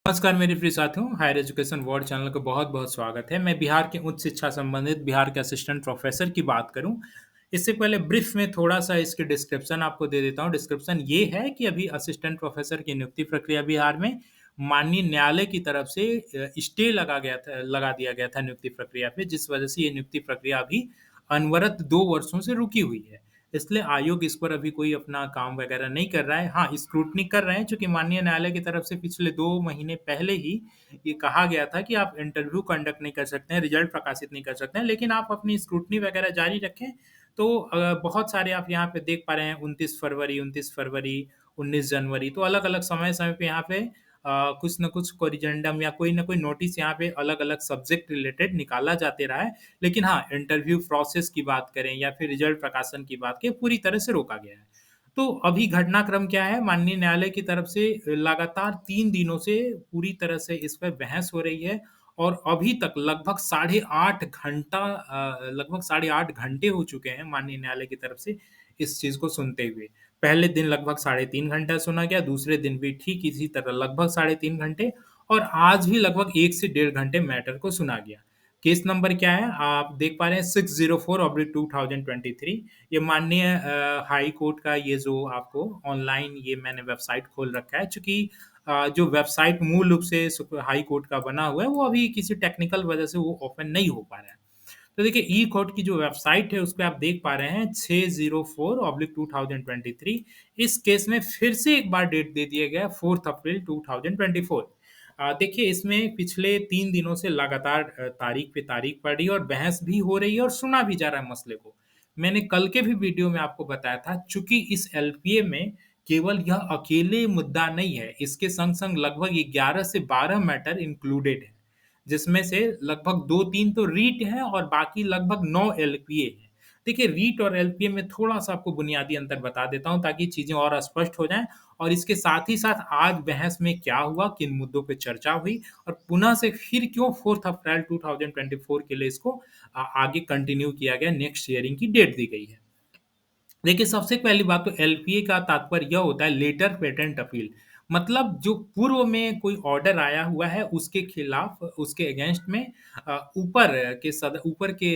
नमस्कार मेरे प्रिय साथियों, हायर एजुकेशन वर्ल्ड चैनल का बहुत-बहुत स्वागत है। मैं बिहार के उच्च शिक्षा संबंधित बिहार के असिस्टेंट प्रोफ़ेसर की बात करूँ, इससे पहले ब्रीफ़ में थोड़ा-सा इसकी डिस्क्रिप्शन आपको दे देता हूँ। डिस्क्रिप्शन ये है कि अभी असिस्टेंट प्रोफ़ेसर की नियुक्ति प्रक्रिया बिहार में माननीय न्यायालय की तरफ से स्टे लगा दिया गया था नियुक्ति प्रक्रिया पे, जिस वजह से ये नियुक्ति प्रक्रिया अभी अनवरत 2 वर्षों से रुकी हुई है। इसलिए आयोग इस पर अभी कोई अपना काम वगैरह नहीं कर रहा है। हाँ, स्क्रूटनी कर रहे हैं चूँकि माननीय न्यायालय की तरफ से पिछले 2 महीने पहले ही ये कहा गया था कि आप इंटरव्यू कंडक्ट नहीं कर सकते हैं, रिज़ल्ट प्रकाशित नहीं कर सकते हैं, लेकिन आप अपनी स्क्रूटनी वगैरह जारी रखें। तो बहुत सारे आप यहाँ पे देख पा रहे हैं 29 फरवरी, 19 जनवरी तो अलग-अलग समय-समय पे यहाँ पे कुछ न कुछ कोरिजेंडम या कोई न कोई नोटिस यहाँ पे अलग-अलग सब्जेक्ट रिलेटेड निकाला जाते रहा है। लेकिन हाँ, इंटरव्यू प्रोसेस की बात करें या फिर रिजल्ट प्रकाशन की बात करें, पूरी तरह से रोका गया है। तो अभी घटनाक्रम क्या है, माननीय न्यायालय की तरफ से लगातार 3 दिनों से पूरी तरह से इस पे बहस हो रही है और अभी तक लगभग साढ़े 8 घंटे हो चुके हैं माननीय न्यायालय की तरफ से इस चीज़ को सुनते हुए। पहले दिन लगभग साढ़े 3 घंटा सुना गया, दूसरे दिन भी ठीक इसी तरह लगभग साढ़े 3 घंटे और आज भी लगभग 1 से डेढ़ घंटे मैटर को सुना गया। केस नंबर क्या है? आप देख पा रहे हैं 604/2023 ये माननीय हाई कोर्ट का ये जो आपको ऑनलाइन ये मैंने वेबसाइट खोल रखा है चूँकि जो वेबसाइट मूल रूप से हाई कोर्ट का बना हुआ है, वो अभी किसी टेक्निकल वजह से वो ओपन नहीं हो पा रहा है। तो देखिए ई कोर्ट की जो वेबसाइट है, उसपे आप देख पा रहे हैं 604/2023 इस केस में फिर से एक बार डेट दे दिया गया है 4th अप्रैल 2024 देखिए इसमें पिछले 3 दिनों से लगातार तारीख पे तारीख पड़ रही है और बहस भी हो रही है और सुना भी जा रहा है मसले को। मैंने कल के भी वीडियो में आपको बताया था चूँकि इस एलपीए में केवल यह अकेले मुद्दा नहीं है, इसके संग-संग लगभग 11 से 12 मैटर इंक्लूडेड हैं। जिसमें से लगभग 2-3 तो रीट हैं और बाकी लगभग 9 एलपीए हैं। देखिए रीट और एलपीए में थोड़ा-सा आपको बुनियादी अंतर बता देता हूँ ताकि चीज़ें और स्पष्ट हो जाएँ और इसके साथ ही साथ आज बहस में क्या हुआ, किन मुद्दों पे चर्चा हुई और पुनः से फिर क्यों 4th अप्रैल 2024 के लिए इसको आगे कंटिन्यू किया गया, नेक्स्ट हियरिंग की डेट दी गई है। देखिए, सबसे पहली बात तो एलपीए का तात्पर्य यह होता है लेटर पेटेंट अपील। मतलब जो पूर्व में कोई ऑर्डर आया हुआ है उसके खिलाफ उसके अगेंस्ट में ऊपर के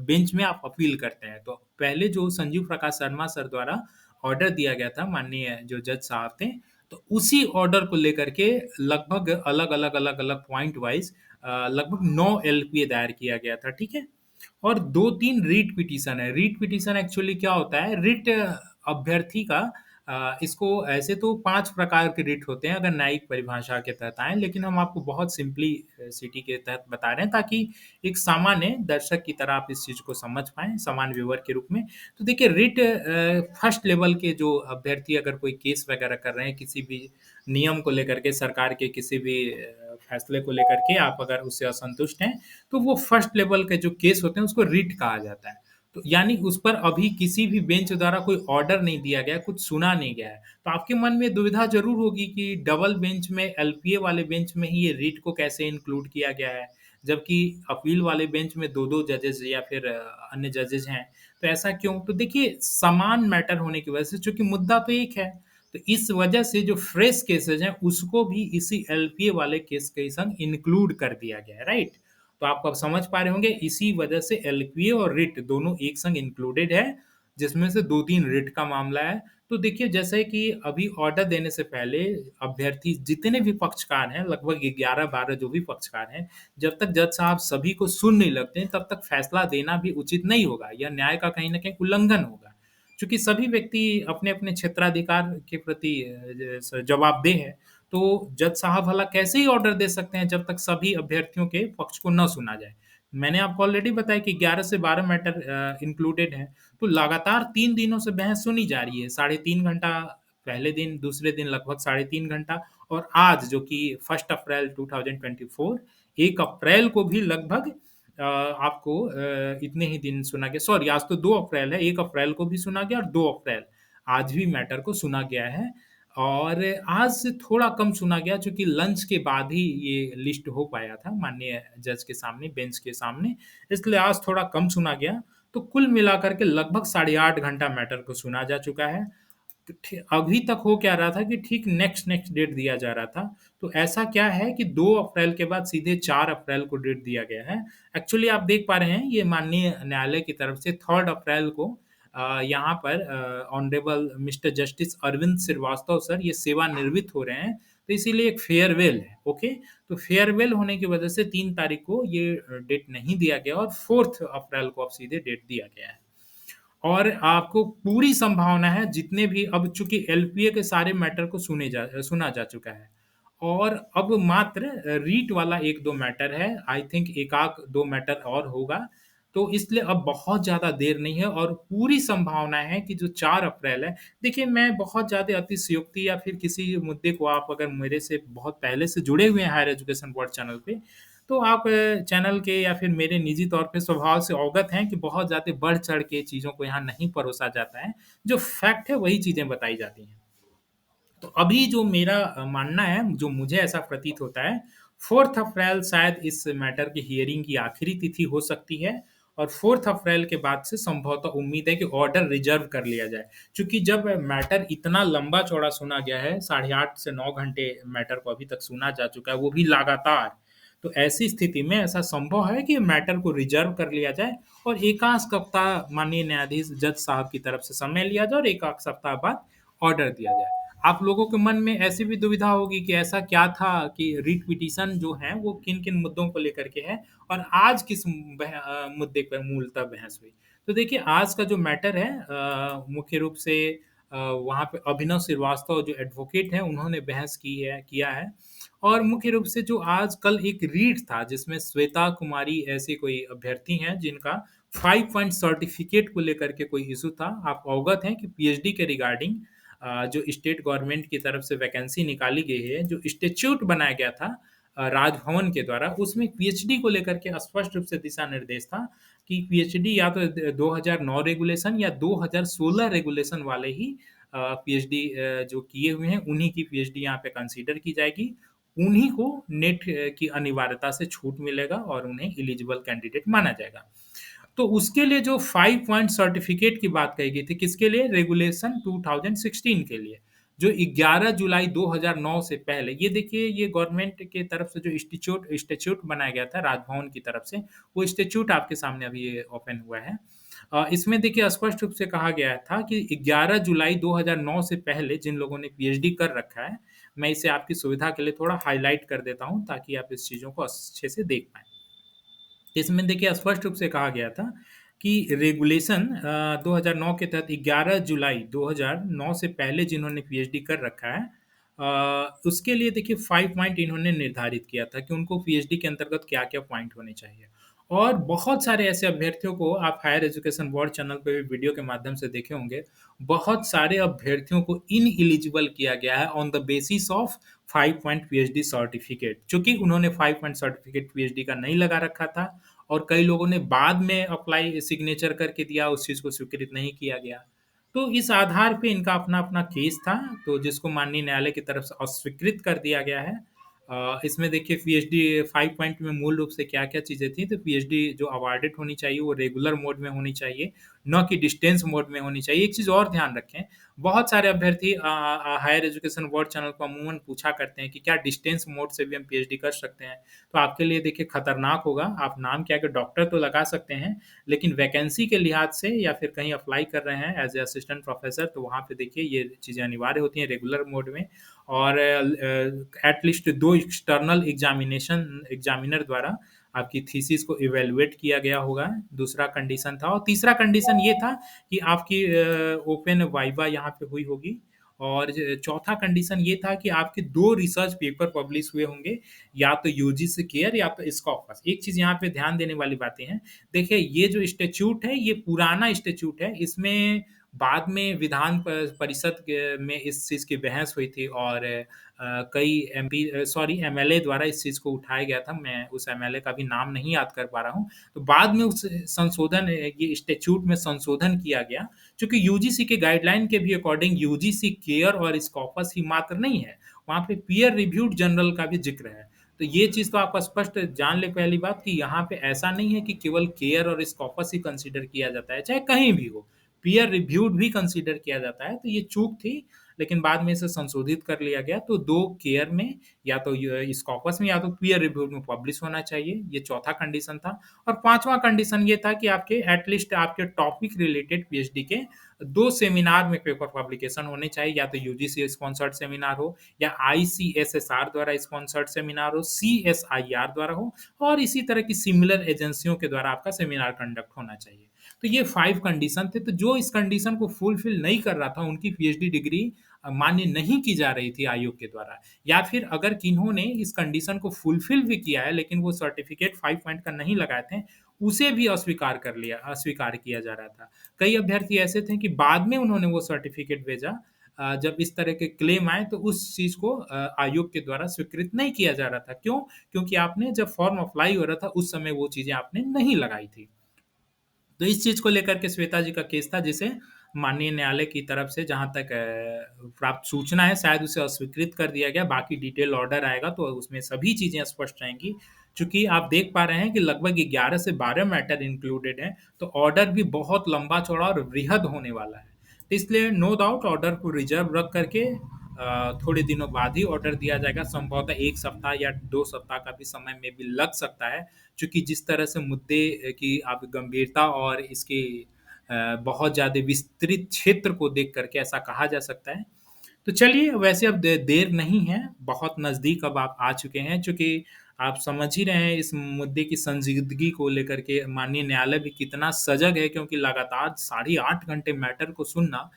बेंच में आप अपील करते हैं। तो पहले जो संजीव प्रकाश शर्मा सर द्वारा ऑर्डर दिया गया था माननीय जो जज साहब थे, तो उसी ऑर्डर को लेकर के लगभग अलग-अलग पॉइंट वाइज़ लगभग 9 एलपीए दायर किया गया था, ठीक है? और 2-3 रीट पिटीशन है। रीट पिटीशन एक्चुअली क्या होता है? रिट अभ्यर्थी का इसको ऐसे तो 5 प्रकार के रिट होते हैं अगर न्यायिक परिभाषा के तहत आएँ, लेकिन हम आपको बहुत सिटी के तहत बता रहे हैं ताकि एक सामान्य दर्शक की तरह आप इस चीज़ को समझ पाएँ, सामान्य व्यूअर के रूप में। तो देखिए रिट फर्स्ट लेवल के जो अभ्यर्थी अगर कोई केस वगैरह कर रहे हैं, किसी भी नियम को लेकर के, सरकार के किसी भी फैसले को लेकर के आप अगर उससे असंतुष्ट हैं, तो वो फर्स्ट लेवल के जो केस होते हैं उसको रिट कहा जाता है। तो यानी उस पर अभी किसी भी बेंच द्वारा कोई ऑर्डर नहीं दिया गया है, कुछ सुना नहीं गया है। तो आपके मन में दुविधा ज़रूर होगी कि डबल बेंच में एलपीए वाले बेंच में ही ये रिट को कैसे इंक्लूड किया गया है, जबकि अपील वाले बेंच में 2-2 जजेस या फिर अन्य जजेस हैं। तो ऐसा क्यों? तो देखिए समान मैटर होने की वजह से चूँकि मुद्दा तो एक है, तो इस वजह से जो फ्रेश केसेज़ हैं उसको भी इसी एलपीए वाले केस के संग इंक्लूड कर दिया गया है, राइट? तो आप अब समझ पा रहे होंगे इसी वजह से एलपीए और रिट दोनों एक संग इंक्लूडेड है, जिसमें से 2-3 रिट का मामला है। तो देखिए जैसे कि अभी ऑर्डर देने से पहले अभ्यर्थी जितने भी पक्षकार हैं, लगभग 11-12 जो भी पक्षकार हैं, जब तक जज साहब सभी को सुन नहीं लेते हैं, तब तक फैसला देना भी उचित नहीं होगा। यह न्याय का कहीं न कहीं उल्लंघन होगा। चूँकि सभी व्यक्ति अपने-अपने क्षेत्राधिकार के प्रति जवाबदेह हैं, तो जज साहब भला कैसे ही ऑर्डर दे सकते हैं जब तक सभी अभ्यर्थियों के पक्ष को ना सुना जाए। मैंने आपको ऑलरेडी बताया कि 11 से 12 मैटर इंक्लूडेड हैं, तो लगातार 3 दिनों से बहस सुनी जा रही है। साढ़े 3 घंटा पहले दिन, दूसरे दिन लगभग साढ़े 3 घंटा और आज जो कि 1 अप्रैल 2024 1 अप्रैल को भी लगभग आपको इतने ही दिन सुना गया सॉरी आज तो 2 अप्रैल है, 1 अप्रैल को भी सुना गया और 2 अप्रैल आज भी मैटर को सुना गया है। और आज से थोड़ा कम सुना गया चूँकि लंच के बाद ही ये लिस्ट हो पाया था माननीय जज के सामने, बेंच के सामने, इसलिए आज थोड़ा कम सुना गया। तो कुल मिलाकर के लगभग साढ़े 8 घंटा मैटर को सुना जा चुका है। अभी तक हो क्या रहा था कि ठीक नेक्स्ट नेक्स्ट डेट दिया जा रहा था। तो ऐसा क्या है कि 2 अप्रैल के बाद सीधे 4 अप्रैल को डेट दिया गया है। एक्चुअली आप देख पा रहे हैं ये माननीय न्यायालय की तरफ से 3 अप्रैल को यहाँ पर honourable mister justice Arvind Shrivastava sir ये सेवानिवृत्त हो रहे हैं, तो इसीलिए एक फेयरवेल है, ओके? तो फेयरवेल होने की वजह से 3 तारीख को ये डेट नहीं दिया गया और 4th अप्रैल को अब सीधे डेट दिया गया है। और आपको पूरी संभावना है जितने भी अब चूँकि एलपीए के सारे मैटर को सुना जा चुका है और अब मात्र रीट वाला 1-2 मैटर है। आई थिंक 1 आध 2 मैटर और होगा। तो इसलिए अब बहुत ज़्यादा देर नहीं है और पूरी संभावना है कि जो 4 अप्रैल है देखिए मैं बहुत ज़्यादा अतिशयोक्ति या फिर किसी मुद्दे को आप अगर मेरे से बहुत पहले से जुड़े हुए हैं हायर एजुकेशन बोर्ड चैनल पे, तो आप चैनल के या फिर मेरे निजी तौर पे स्वभाव से अवगत हैं कि बहुत ज़्यादा बढ़-चढ़ के चीज़ों को यहाँ नहीं परोसा जाता है। जो फैक्ट है वही चीज़ें बताई जाती हैं। तो अभी जो मेरा मानना है, जो मुझे ऐसा प्रतीत होता है, 4th अप्रैल शायद इस मैटर की हियरिंग की आखिरी तिथि हो सकती है और 4th अप्रैल के बाद से संभवतः उम्मीद है कि ऑर्डर रिजर्व कर लिया जाए। चूँकि जब मैटर इतना लंबा-चौड़ा सुना गया है, साढ़े 8 से 9 घंटे मैटर को अभी तक सुना जा चुका है, वो भी लगातार। तो ऐसी स्थिति में ऐसा संभव है कि मैटर को रिजर्व कर लिया जाए और 1 आध सप्ताह माननीय न्यायाधीश जज साहब की तरफ से समय लिया जाए और 1 आध सप्ताह बाद ऑर्डर दिया जाए। आप लोगों के मन में ऐसी भी दुविधा होगी कि ऐसा क्या था कि रिट पिटीशन जो है वो किन-किन मुद्दों को लेकर के है और आज किस मुद्दे पर मूलतः बहस हुई। तो देखिए आज का जो मैटर है मुख्य रूप से वहाँ पे अभिनव श्रीवास्तव जो एडवोकेट हैं उन्होंने बहस की है किया है और मुख्य रूप से जो आज कल एक रीट था जिसमें श्वेता कुमारी ऐसी कोई अभ्यर्थी हैं जिनका 5 पॉइंट सर्टिफिकेट को लेकर के कोई इश्यू था। आप अवगत हैं कि पीएचडी के रिगार्डिंग जो स्टेट गवर्नमेंट की तरफ से वैकेंसी निकाली गई है, जो स्टैट्यूट बनाया गया था राजभवन के द्वारा, उसमें पीएचडी को लेकर के स्पष्ट रूप से दिशा निर्देश था कि पीएचडी या तो 2009 रेगुलेशन या 2016 रेगुलेशन वाले ही पीएचडी जो किए हुए हैं, उन्हीं की पीएचडी यहाँ पे कंसीडर की जाएगी। उन्हीं को नेट की अनिवार्यता से छूट मिलेगा और उन्हें एलिजिबल कैंडिडेट माना जाएगा। तो उसके लिए जो 5 पॉइंट सर्टिफिकेट की बात कही गई थी, किसके लिए? रेगुलेशन 2016 के लिए, जो 11 जुलाई 2009 से पहले ये देखिए ये गवर्नमेंट के तरफ से जो स्टैट्यूट बनाया गया था राजभवन की तरफ से, वो स्टैट्यूट आपके सामने अभी ये ओपन हुआ है। इसमें देखिए स्पष्ट रूप से कहा गया था कि 11 जुलाई 2009 से पहले जिन लोगों ने पीएचडी कर रखा है, मैं इसे आपकी सुविधा के लिए थोड़ा हाइलाइट कर देता हूँ ताकि आप इस चीज़ों को अच्छे से देख पाएँ। इसमें देखिए स्पष्ट रूप से कहा गया था कि रेगुलेशन 2009 के तहत 11 जुलाई 2009 से पहले जिन्होंने पीएचडी कर रखा है उसके लिए देखिए 5 पॉइंट इन्होंने निर्धारित किया था कि उनको पीएचडी के अंतर्गत क्या-क्या पॉइंट होने चाहिए। और बहुत सारे ऐसे अभ्यर्थियों को आप हायर एजुकेशन बोर्ड चैनल पे भी वीडियो के माध्यम से देखे होंगे, बहुत सारे अभ्यर्थियों को इनएलिजिबल किया गया है on the basis of 5 point PhD certificate. चूँकि उन्होंने 5 पॉइंट सर्टिफिकेट पीएचडी का नहीं लगा रखा था और कई लोगों ने बाद में अप्लाई सिग्नेचर करके दिया, उस चीज़ को स्वीकृत नहीं किया गया। तो इस आधार पे इनका अपना-अपना केस था, तो जिसको माननीय न्यायालय की तरफ से अस्वीकृत कर दिया गया है। इसमें देखिए पीएचडी 5 पॉइंट में मूल रूप से क्या-क्या चीज़ें थी, तो पीएचडी जो अवॉर्डेड होनी चाहिए, वो रेगुलर मोड में होनी चाहिए, ना कि डिस्टेंस मोड में होनी चाहिए। एक चीज़ और ध्यान रखें, बहुत सारे अभ्यर्थी हायर एजुकेशन बोर्ड चैनल को अमूमन पूछा करते हैं कि क्या डिस्टेंस मोड से भी हम पीएचडी कर सकते हैं? तो आपके लिए देखिए खतरनाक होगा, आप नाम क्या है कि डॉक्टर तो लगा सकते हैं, लेकिन वैकेंसी के लिहाज से या फिर कहीं अप्लाई कर रहे हैं एज़ ए असिस्टेंट प्रोफ़ेसर तो वहाँ पे देखिए ये चीज़ें अनिवार्य होती हैं रेगुलर मोड में और एट लीस्ट 2 एक्सटर्नल एग्ज़ामिनर द्वारा आपकी थीसिस को इवैल्यूएट किया गया होगा, दूसरा कंडीशन था और तीसरा कंडीशन ये था कि आपकी ओपन वाइवा यहाँ पे हुई होगी और चौथा कंडीशन ये था कि आपके 2 रिसर्च पेपर पब्लिश हुए होंगे, या तो यूजीसी केयर या तो स्कॉपस। एक चीज़ यहाँ पे ध्यान देने वाली बातें हैं, देखिए ये जो स्टैट्यूट है, ये पुराना स्टैट्यूट है, इसमें बाद में विधान परिषद के में इस चीज़ की बहस हुई थी और कई एमएलए द्वारा इस चीज़ को उठाया गया था, मैं उस एमएलए का भी नाम नहीं याद कर पा रहा हूँ। तो बाद में उस ये स्टैट्यूट में संशोधन किया गया, चूँकि यूजीसी के गाइडलाइन के भी अकॉर्डिंग यूजीसी केयर और स्कॉपस ही मात्र नहीं है, वहाँ पे पीयर रिव्यूड जर्नल का भी ज़िक्र है। तो ये चीज़ तो आप स्पष्ट जान लें पहली बात कि यहाँ पे ऐसा नहीं है कि केवल केयर और स्कॉपस ही कंसीडर किया जाता है, चाहे कहीं भी हो। पीयर रिव्यूड भी कंसीडर किया जाता है, तो ये चूक थी, लेकिन बाद में इसे संशोधित कर लिया गया। तो 2 केयर में या तो स्कॉपस में या तो पीयर रिव्यूड में पब्लिश होना चाहिए, ये चौथा कंडीशन था। और पांचवा कंडीशन ये था कि आपके एटलीस्ट आपके टॉपिक रिलेटेड पीएचडी के 2 सेमिनार में पेपर पब्लिकेशन होने चाहिए, या तो यूजीसी स्पॉन्सर्ड सेमिनार हो, या आईसीएसएसआर द्वारा स्पॉन्सर्ड सेमिनार हो, सीएसआईआर द्वारा हो, और इसी तरह की सिमिलर एजेंसियों के द्वारा आपका सेमिनार कंडक्ट होना चाहिए। तो ये 5 कंडीशन थे। तो जो इस कंडीशन को फुलफिल नहीं कर रहा था, उनकी पीएचडी डिग्री मान्य नहीं की जा रही थी आयोग के द्वारा, या फिर अगर किन्होंने इस कंडीशन को फुलफिल भी किया है लेकिन वो सर्टिफिकेट 5 पॉइंट का नहीं लगाए थे, उसे भी अस्वीकार किया जा रहा था। कई अभ्यर्थी ऐसे थे कि बाद में उन्होंने वो सर्टिफिकेट भेजा, जब इस तरह के क्लेम आए तो उस चीज को आयोग के द्वारा स्वीकृत नहीं किया जा रहा था। क्यों? क्योंकि आपने जब फॉर्म अप्लाई हो रहा था उस समय वो चीजें आपने नहीं लगाई थी। तो इस चीज को लेकर के श्वेता जी का केस था, जिसे माननीय न्यायालय की तरफ से जहां तक प्राप्त सूचना है शायद उसे अस्वीकृत कर दिया गया। बाकी डिटेल ऑर्डर आएगा तो उसमें सभी चीजें स्पष्ट रहेंगी। चूंकि आप देख पा रहे हैं कि लगभग 11 से 12 मैटर इंक्लूडेड है, तो ऑर्डर भी बहुत लंबा चौड़ा और वृहद होने वाला है। तो इसलिए नो डाउट ऑर्डर को रिजर्व रख करके थोड़े दिनों बाद ही ऑर्डर दिया जाएगा। संभवतः 1 सप्ताह या 2 सप्ताह का भी समय में भी लग सकता है, चूंकि जिस तरह से मुद्दे की आप गंभीरता और इसके बहुत ज़्यादा विस्तृत क्षेत्र को देख करके ऐसा कहा जा सकता है। तो चलिए, वैसे अब देर नहीं है, बहुत नज़दीक अब आप आ चुके हैं। चूंकि आप समझ ही रहे हैं इस मुद्दे की संजीदगी को लेकर के माननीय न्यायालय भी कितना सजग है, क्योंकि लगातार 8.5 घंटे मैटर को सुनना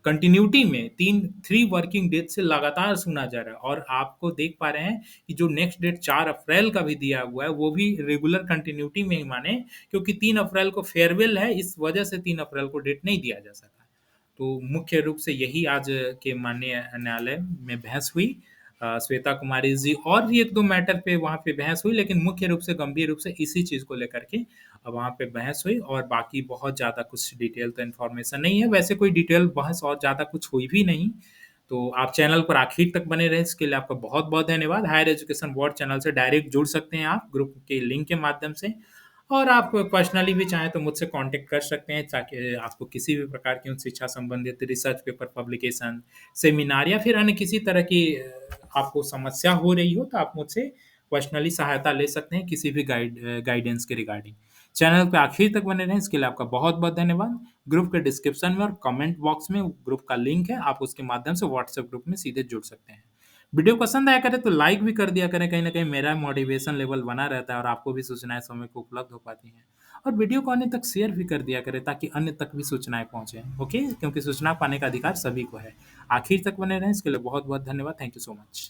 कंटिन्यूटी में 3 वर्किंग डेज से लगातार सुना जा रहा है। और आपको देख पा रहे हैं कि जो नेक्स्ट डेट 4 अप्रैल का भी दिया हुआ है, वो भी रेगुलर कंटिन्यूटी में ही माने, क्योंकि 3 अप्रैल को फेयरवेल है, इस वजह से 3 अप्रैल को डेट नहीं दिया जा सका। तो मुख्य रूप से यही आज के माननीय न्यायालय में बहस हुई। श्वेता कुमारी जी और भी 1-2 मैटर पे वहाँ पे बहस हुई, लेकिन मुख्य रूप से गंभीर रूप से इसी चीज़ को लेकर के वहाँ पे बहस हुई। और बाकी बहुत ज़्यादा कुछ डिटेल तो इन्फॉर्मेशन नहीं है। वैसे कोई डिटेल बहस और ज़्यादा कुछ हुई भी नहीं। तो आप चैनल पर आखिर तक बने रहें, इसके लिए आपका बहुत-बहुत धन्यवाद। हायर एजुकेशन वर्ल्ड चैनल से डायरेक्ट जुड़ सकते हैं आप ग्रुप के लिंक के माध्यम से। और आप पर्सनली भी चाहें तो मुझसे कांटेक्ट कर सकते हैं, ताकि आपको किसी भी प्रकार की उन शिक्षा संबंधित रिसर्च पेपर पब्लिकेशन, सेमिनार या फिर अन्य किसी तरह की आपको समस्या हो रही हो, तो आप मुझसे पर्सनली सहायता ले सकते हैं किसी भी गाइडेंस के रिगार्डिंग। चैनल पे आखिर तक बने रहें, इसके लिए आपका बहुत-बहुत धन्यवाद। ग्रुप के डिस्क्रिप्शन में और कमेंट बॉक्स में ग्रुप का लिंक है, आप उसके माध्यम से व्हाट्सएप ग्रुप में सीधे जुड़ सकते हैं। वीडियो पसंद आया करे तो लाइक भी कर दिया करें, कहीं न कहीं मेरा मोटिवेशन लेवल बना रहता है और आपको भी सूचनाएँ समय पे उपलब्ध हो पाती हैं। और वीडियो को अन्य तक शेयर भी कर दिया करें, ताकि अन्य तक भी सूचनाएँ पहुँचे, ओके? क्योंकि सूचना पाने का अधिकार सभी को है। आखिर तक बने रहें, इसके लिए बहुत-बहुत धन्यवाद। Thank you so much.